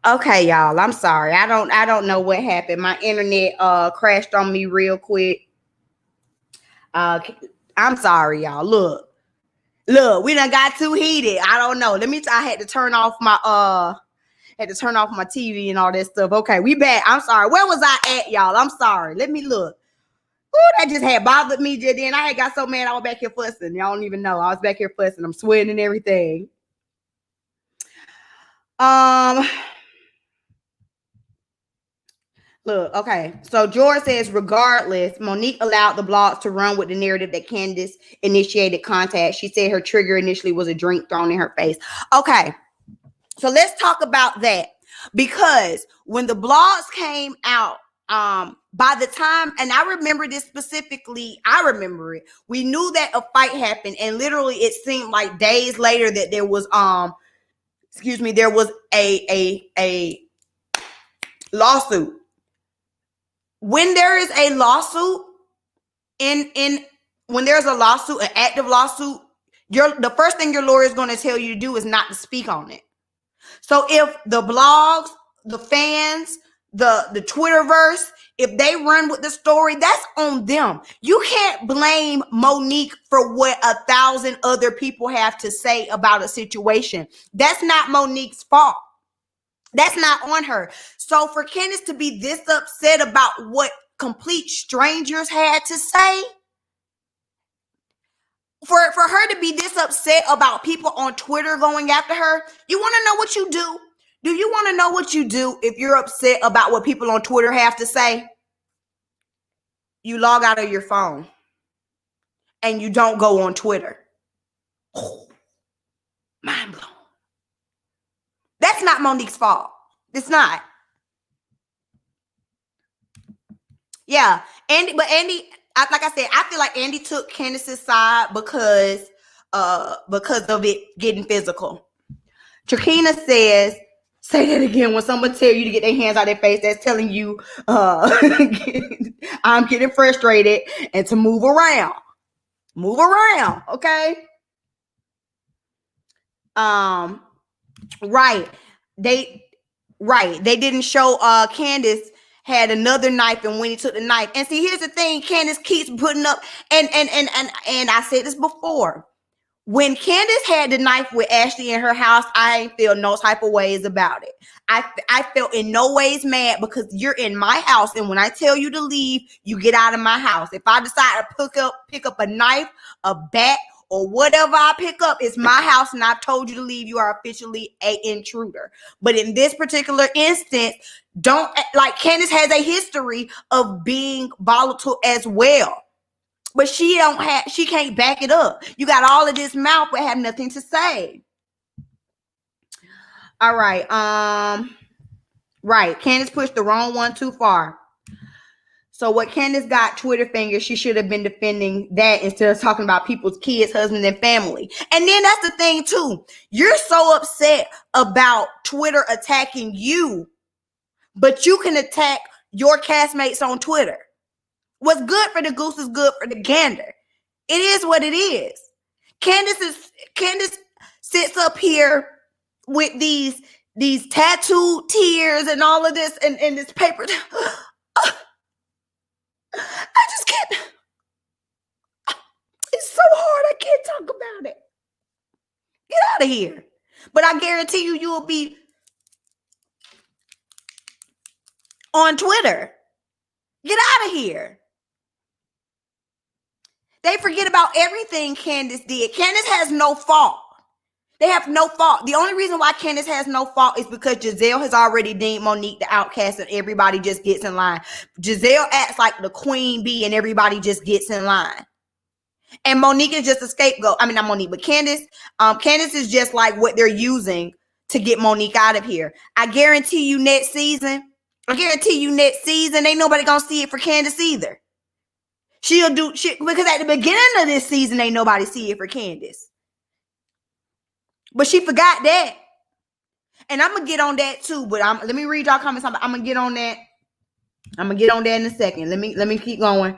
Okay, y'all. I'm sorry. I don't know what happened. My internet crashed on me real quick. Uh I'm sorry, y'all. Look, we done got too heated. I don't know. I had to turn off my TV and all that stuff. Okay, we back. I'm sorry. Where was I at, y'all? I'm sorry. Let me look. Ooh, that just had bothered me just then. I had got so mad I was back here fussing. Y'all don't even know. I was back here fussing. I'm sweating and everything. Um Look, okay. So George says, regardless, Monique allowed the blogs to run with the narrative that Candace initiated contact. She said her trigger initially was a drink thrown in her face. Okay. So let's talk about that. Because when the blogs came out, by the time, and I remember this specifically, I remember it. We knew that a fight happened, and literally it seemed like days later that there was there was a lawsuit. When there is a lawsuit in when there's a lawsuit, an active lawsuit, the first thing your lawyer is going to tell you to do is not to speak on it. So if the blogs, the fans, the Twitterverse, if they run with the story, that's on them. You can't blame Monique for what 1,000 other people have to say about a situation. That's not Monique's fault. That's not on her. So for Candace to be this upset about what complete strangers had to say, for her to be this upset about people on Twitter going after her, you want to know what you do? Do you want to know what you do if you're upset about what people on Twitter have to say? You log out of your phone and you don't go on Twitter. Oh, mind blown. That's not Monique's fault. It's not. Yeah, Andy, like I said, I feel like Andy took Candace's side because of it getting physical. Trakina says, say that again. When someone tell you to get their hands out of their face, that's telling you I'm getting frustrated and to move around. Move around, okay? Right. They didn't show Candace had another knife, and when he took the knife. And see, here's the thing, Candace keeps putting up, and I said this before. When Candace had the knife with Ashley in her house, I ain't feel no type of ways about it. I felt in no ways mad because you're in my house, and when I tell you to leave, you get out of my house. If I decide to pick up a knife, a bat, or whatever I pick up, it's my house, and I've told you to leave. You are officially an intruder. But in this particular instance, Candace has a history of being volatile as well. But she can't back it up. You got all of this mouth but have nothing to say. All right. Right. Candace pushed the wrong one too far. So what Candace got Twitter fingers, she should have been defending that instead of talking about people's kids, husbands, and family. And then that's the thing too. You're so upset about Twitter attacking you, but you can attack your castmates on Twitter. What's good for the goose is good for the gander. It is what it is. Candace sits up here with these tattooed tears and all of this and this paper. I just can't. It's so hard. I can't talk about it. Get out of here. But I guarantee you will be on Twitter. Get out of here. They forget about everything Candace did. Candace has no fault. They have no fault. The only reason why Candace has no fault is because Giselle has already deemed Monique the outcast and everybody just gets in line. Giselle acts like the queen bee and everybody just gets in line. And Monique is just a scapegoat. I mean, not Monique, but Candace. Candace is just like what they're using to get Monique out of here. I guarantee you next season, ain't nobody gonna see it for Candace either. She'll do shit because at the beginning of this season, ain't nobody see it for Candace. But she forgot that. And I'm gonna get on that too. But let me read y'all comments. I'm gonna get on that. I'm gonna get on that in a second. Let me keep going.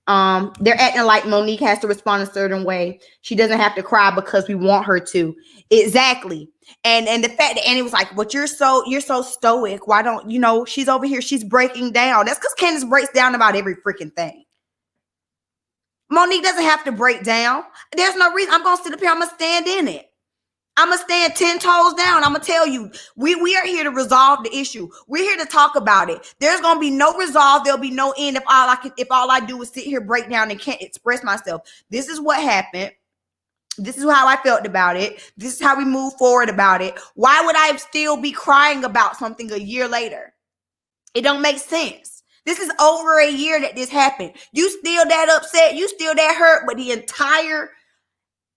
They're acting like Monique has to respond a certain way. She doesn't have to cry because we want her to. Exactly. And the fact that Annie was like, but you're so stoic. Why don't, she's over here, she's breaking down. That's because Candace breaks down about every freaking thing. Monique doesn't have to break down. There's no reason. I'm going to sit up here. I'm going to stand in it. I'm going to stand 10 toes down. I'm going to tell you, we are here to resolve the issue. We're here to talk about it. There's going to be no resolve. There'll be no end if all I do is sit here, break down, and can't express myself. This is what happened. This is how I felt about it. This is how we move forward about it. Why would I still be crying about something a year later? It don't make sense. This is over a year that this happened. You still that upset. You still that hurt. But the entire,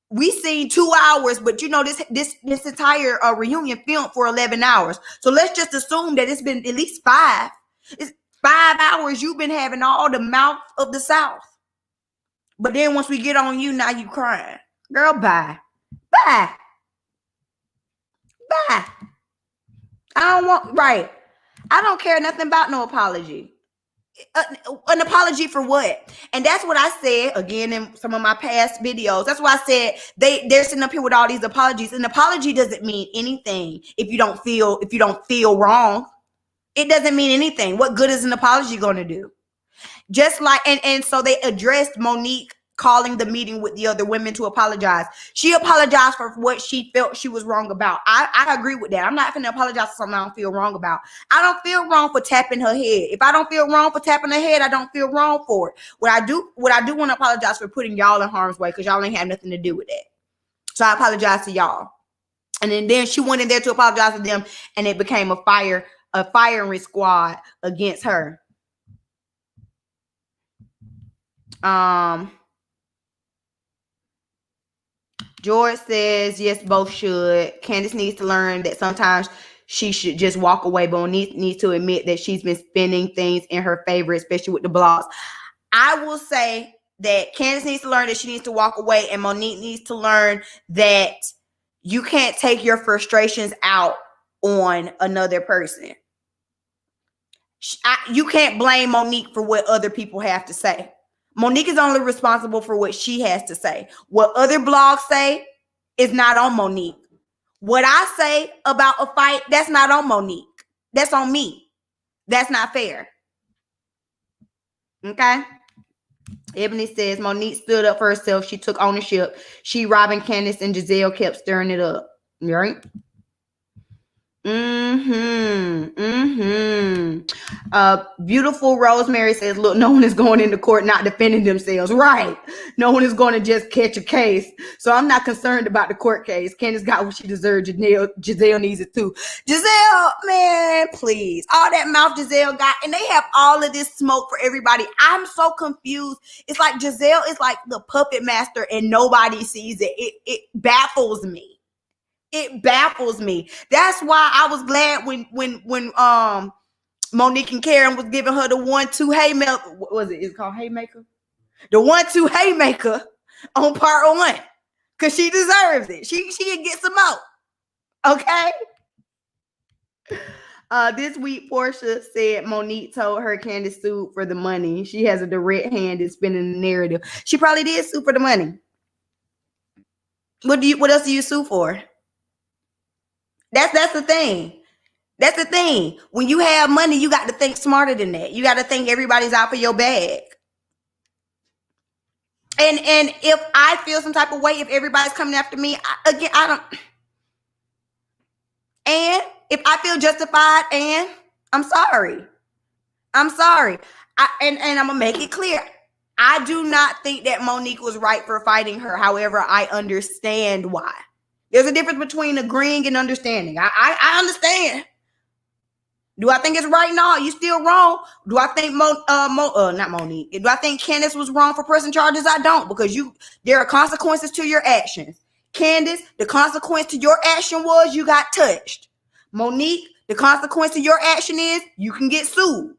we seen 2 hours, but this entire reunion filmed for 11 hours. So let's just assume that it's been at least 5. It's 5 hours you've been having all the mouth of the South. But then once we get on you, now you crying. Girl, bye. Bye. Bye. I don't care nothing about no apology. An apology for what? And that's what I said, again, in some of my past videos. That's why I said they're sitting up here with all these apologies. An apology doesn't mean anything if you don't feel wrong. It doesn't mean anything. What good is an apology going to do? Just like, and so they addressed Monique calling the meeting with the other women to apologize. She apologized for what she felt she was wrong about. I agree with that. I'm not going to apologize for something I don't feel wrong about. I don't feel wrong for tapping her head. If I don't feel wrong for tapping her head, I don't feel wrong for it. What I do want to apologize for putting y'all in harm's way, because y'all ain't had nothing to do with that. So I apologize to y'all. And then she went in there to apologize to them, and it became a firing squad against her. George says, yes, both should. Candace needs to learn that sometimes she should just walk away, but needs to admit that she's been spinning things in her favor, especially with the blogs. I will say that Candace needs to learn that she needs to walk away, and Monique needs to learn that you can't take your frustrations out on another person. You can't blame Monique for what other people have to say. Monique is only responsible for what she has to say. What other blogs say is not on Monique. What I say about a fight, that's not on Monique. That's on me. That's not fair. Okay? Ebony says, Monique stood up for herself. She took ownership. She, Robin, Candace, and Giselle kept stirring it up. Right? Beautiful Rosemary says, look, no one is going into court not defending themselves. Right. No one is going to just catch a case. So I'm not concerned about the court case. Candace got what she deserved. Giselle needs it too. Giselle, man, please. All that mouth Giselle got, and they have all of this smoke for everybody. I'm so confused. It's like Giselle is like the puppet master and nobody sees it. It baffles me. It baffles me. That's why I was glad when Monique and Karen was giving her the 1-2 haymaker. What was it? Is it called haymaker? The 1-2 haymaker on part 1, because she deserves it. She can get some more. Okay. This week, Portia said Monique told her Candace sued for the money. She has a direct hand in spinning the narrative. She probably did sue for the money. What else do you sue for? That's the thing. That's the thing. When you have money, you got to think smarter than that. You got to think everybody's out for your bag. And if I feel some type of way, if everybody's coming after me, I don't. And if I feel justified, and I'm sorry. I'm sorry. And I'm going to make it clear. I do not think that Monique was right for fighting her. However, I understand why. There's a difference between agreeing and understanding. I understand. Do I think it's right? No, you still wrong. Do I think not Monique? Do I think Candace was wrong for pressing charges? I don't, because there are consequences to your actions. Candace, the consequence to your action was you got touched. Monique, the consequence to your action is you can get sued.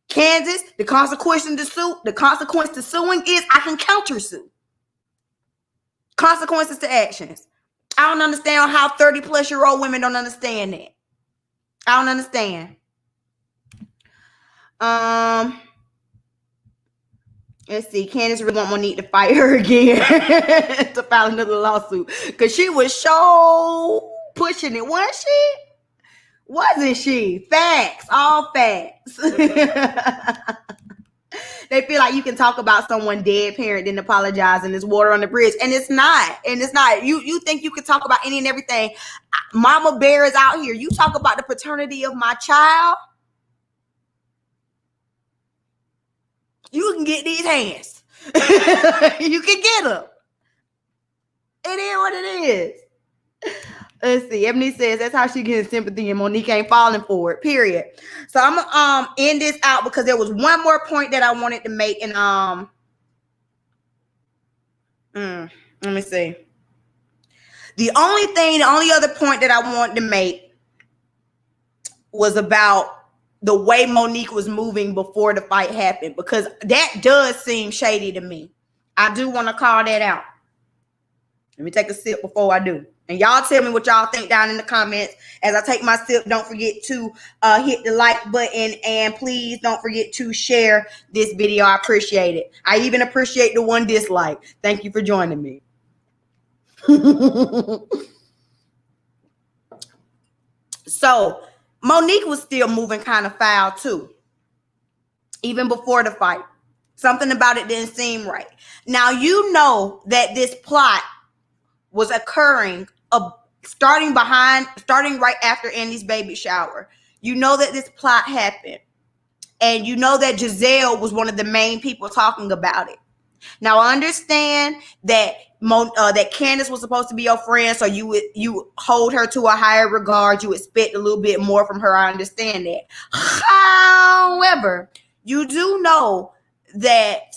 Candace, the consequence to suing is I can counter sue. Consequences to actions. I don't understand how 30-plus-year-old women don't understand that. I don't understand. Let's see. Candace really want Monique to fight her again to file another lawsuit, because she was so pushing it, wasn't she? Wasn't she? Facts, all facts. They feel like you can talk about someone dead parent and apologize and there's water on the bridge. And it's not. And it's not. You think you can talk about any and everything. Mama Bear is out here. You talk about the paternity of my child. You can get these hands. You can get them. It is what it is. Let's see. Ebony says that's how she gets sympathy and Monique ain't falling for it. Period. So I'm gonna end this out because there was one more point that I wanted to make. And let me see. The only other point that I wanted to make was about the way Monique was moving before the fight happened, because that does seem shady to me. I do want to call that out. Let me take a sip before I do. And y'all tell me what y'all think down in the comments. As I take my sip, don't forget to hit the like button. And please don't forget to share this video. I appreciate it. I even appreciate the one dislike. Thank you for joining me. So Monique was still moving kind of foul too. Even before the fight. Something about it didn't seem right. Now you know that this plot was occurring starting right after Andy's baby shower. You know that this plot happened. And you know that Giselle was one of the main people talking about it. Now I understand that that Candace was supposed to be your friend, so you hold her to a higher regard. You expect a little bit more from her. I understand that. However, you do know that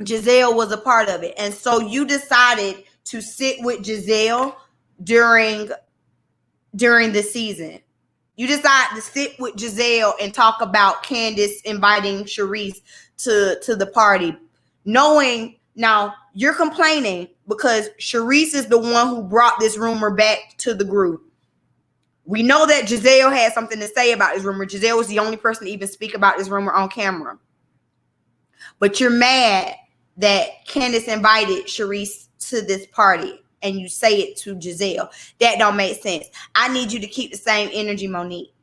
Giselle was a part of it. And so you decided to sit with Giselle during the season. You decided to sit with Giselle and talk about Candace inviting Sharice to the party. Knowing now you're complaining because Sharice is the one who brought this rumor back to the group. We know that Giselle had something to say about this rumor. Giselle was the only person to even speak about this rumor on camera. But you're mad that Candace invited Sharice to this party and you say it to Giselle. That don't make sense. I need you to keep the same energy, Monique.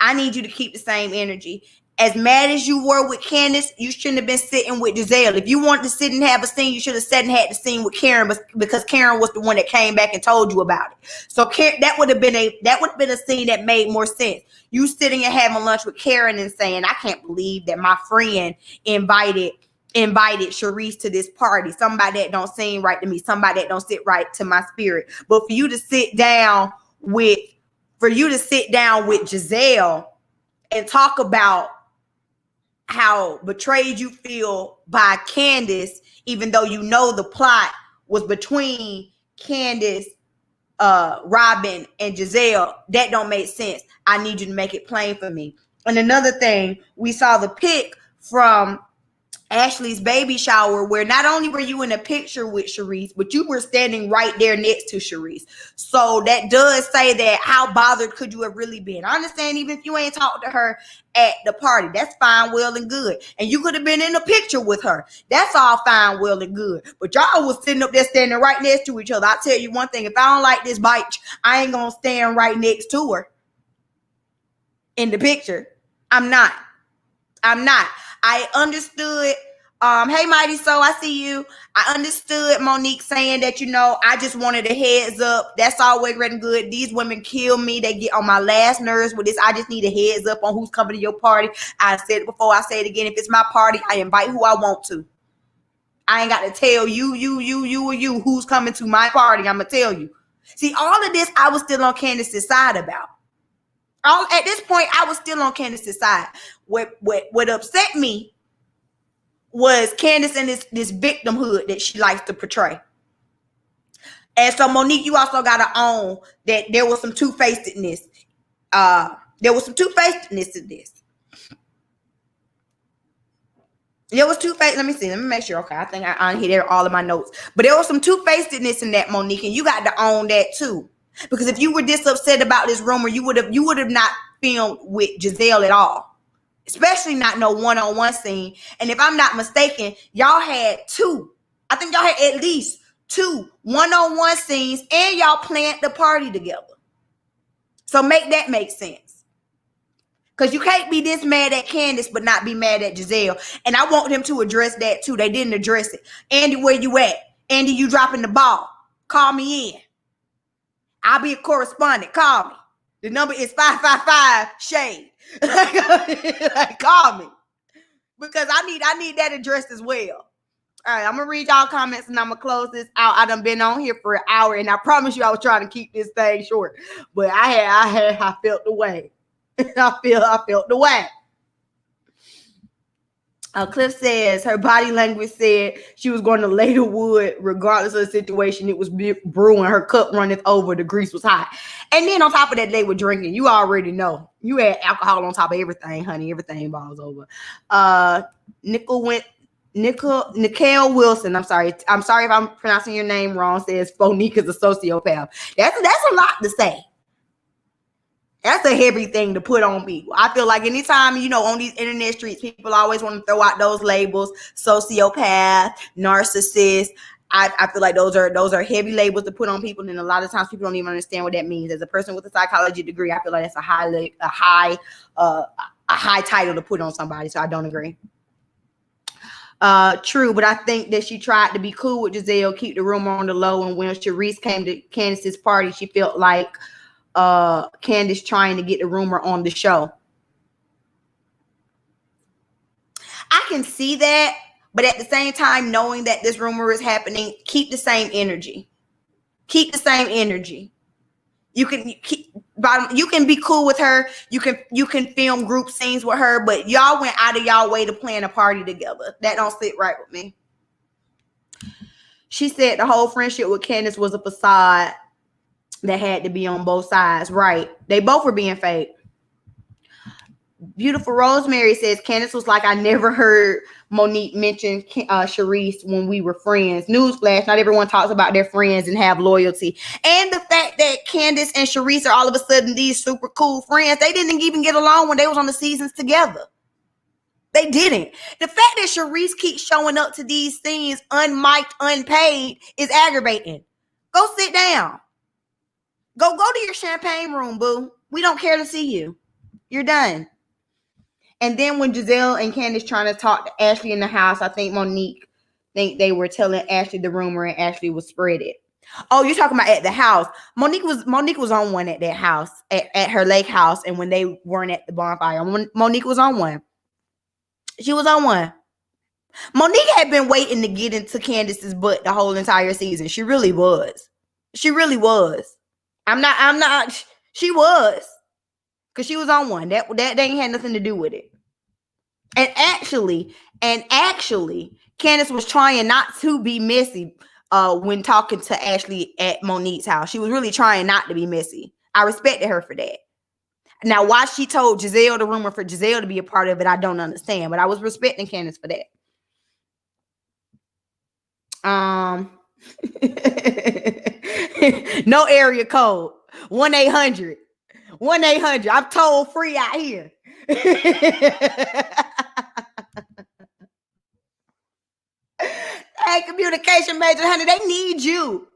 I need you to keep the same energy. As mad as you were with Candace, you shouldn't have been sitting with Giselle. If you wanted to sit and have a scene, you should have sat and had the scene with Karen, because Karen was the one that came back and told you about it. So that would have been a scene that made more sense. You sitting and having lunch with Karen and saying, I can't believe that my friend invited Sharice to this party. Somebody that don't seem right to me. Somebody that don't sit right to my spirit. But for you to sit down with Giselle and talk about how betrayed you feel by Candace, even though you know the plot was between Candace, Robin, and Giselle, that don't make sense. I need you to make it plain for me. And another thing, we saw the pic from Ashley's baby shower where not only were you in a picture with Sharice, but you were standing right there next to Sharice. So that does say that how bothered could you have really been? I understand even if you ain't talked to her at the party, that's fine, well, and good. And you could have been in a picture with her. That's all fine, well, and good. But y'all was sitting up there standing right next to each other. I'll tell you one thing, if I don't like this bite, I ain't gonna stand right next to her in the picture. I'm not. I understood. Hey, Mighty Soul, I see you. I understood Monique saying that, I just wanted a heads up. That's always great and good. These women kill me. They get on my last nerves with this. I just need a heads up on who's coming to your party. I said it before. I say it again. If it's my party, I invite who I want to. I ain't got to tell you, or you who's coming to my party. I'm going to tell you. See, all of this, I was still on Candace's side about. At this point, I was still on Candace's side. What upset me was Candace and this victimhood that she likes to portray. And so, Monique, you also got to own that there was some two-facedness. There was some two-facedness to this. There was two-faced. Let me see. Let me make sure. Okay, I think I hit all of my notes. But there was some two-facedness in that, Monique, and you got to own that too. Because if you were this upset about this rumor, you would have not filmed with Giselle at all. Especially not no one-on-one scene. And if I'm not mistaken, y'all had two. I think y'all had at least 2 one-on-one scenes, and y'all planned the party together. So make that make sense. Because you can't be this mad at Candace but not be mad at Giselle. And I want them to address that too. They didn't address it. Andy, where you at? Andy, you dropping the ball. Call me in. I'll be a correspondent. Call me. The number is 555 Shade. Like, call me. Because I need that addressed as well. All right, I'm going to read y'all comments and I'm going to close this out. I done been on here for an hour and I promise you I was trying to keep this thing short. But I felt the way. I felt the way. Cliff says her body language said she was going to lay the wood regardless of the situation. It was brewing. Her cup runneth over. The grease was hot. And then on top of that, they were drinking. You already know. You had alcohol on top of everything, honey. Everything balls over. Nicole Wilson. I'm sorry if I'm pronouncing your name wrong. Says Monique is a sociopath. That's a lot to say. That's a heavy thing to put on people. I feel like anytime, on these internet streets, people always want to throw out those labels: sociopath, narcissist. I feel like those are heavy labels to put on people, and a lot of times people don't even understand what that means. As a person with a psychology degree, I feel like that's a high title to put on somebody. So I don't agree. True, but I think that she tried to be cool with Giselle, keep the rumor on the low, and when Sharice came to Candace's party, she felt like Candace trying to get the rumor on the show. I can see that, but at the same time, knowing that this rumor is happening, keep the same energy. Keep the same energy. You can be cool with her. You can film group scenes with her, but y'all went out of y'all way to plan a party together. That don't sit right with me. She said the whole friendship with Candace was a facade that had to be on both sides. Right. They both were being fake. Beautiful Rosemary says Candace was like, I never heard Monique mention Sharice when we were friends. Newsflash, not everyone talks about their friends and have loyalty. And the fact that Candace and Sharice are all of a sudden these super cool friends, they didn't even get along when they was on the seasons together. They didn't. The fact that Sharice keeps showing up to these scenes unmiked, unpaid is aggravating. Go sit down. Go to your champagne room, boo. We don't care to see you. You're done. And then when Giselle and Candace trying to talk to Ashley in the house, I think they were telling Ashley the rumor and Ashley would spread it. Oh, you're talking about at the house. Monique was on one at that house, at her lake house, and when they weren't at the bonfire. Monique was on one. She was on one. Monique had been waiting to get into Candace's butt the whole entire season. She really was. She really was. I'm not. She was, because she was on one. That ain't had nothing to do with it. And actually, Candace was trying not to be messy when talking to Ashley at Monique's house. She was really trying not to be messy. I respected her for that. Now, why she told Giselle the rumor for Giselle to be a part of it, I don't understand. But I was respecting Candace for that. No area code. 1-800. 1-800. I'm toll free out here. Hey, communication major, honey, they need you.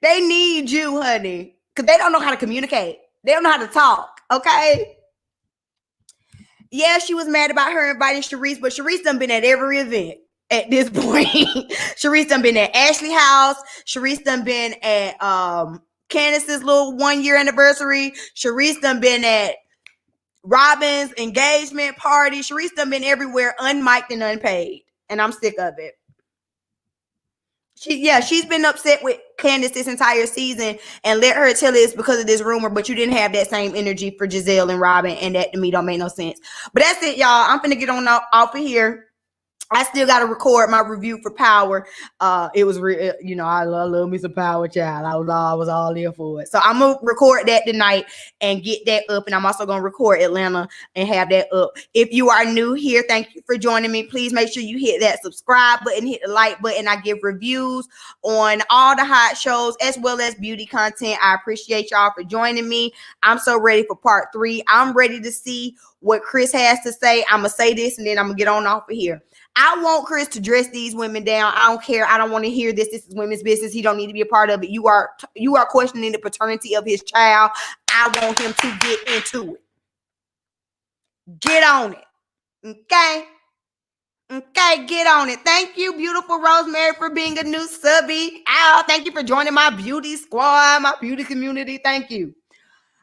They need you, honey, because they don't know how to communicate. They don't know how to talk, okay? Yeah, she was mad about her inviting Sharice, but Sharice done been at every event at this point. Sharice done been at Ashley's house. Sharice done been at Candace's little 1-year anniversary. Sharice done been at Robin's engagement party. Sharice done been everywhere, unmiked and unpaid. And I'm sick of it. She's been upset with Candace this entire season, and let her tell it it's because of this rumor, but you didn't have that same energy for Giselle and Robin, and that to me don't make no sense. But that's it, y'all. I'm finna get on off of here. I still got to record my review for Power. It was real, I love me some Power, child. I was all there for it. So I'm going to record that tonight and get that up. And I'm also going to record Atlanta and have that up. If you are new here, thank you for joining me. Please make sure you hit that subscribe button, hit the like button. I give reviews on all the hot shows as well as beauty content. I appreciate y'all for joining me. I'm so ready for part 3. I'm ready to see what Chris has to say. I'm going to say this and then I'm going to get on off of here. I want Chris to dress these women down. I don't care. I don't want to hear this. This is women's business. He don't need to be a part of it. You are questioning the paternity of his child. I want him to get into it. Get on it. Okay? Okay, get on it. Thank you, beautiful Rosemary, for being a new subby. Oh, thank you for joining my beauty squad, my beauty community. Thank you.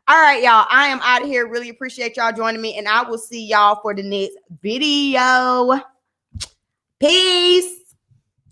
All right, y'all. I am out of here. Really appreciate y'all joining me, and I will see y'all for the next video. Peace.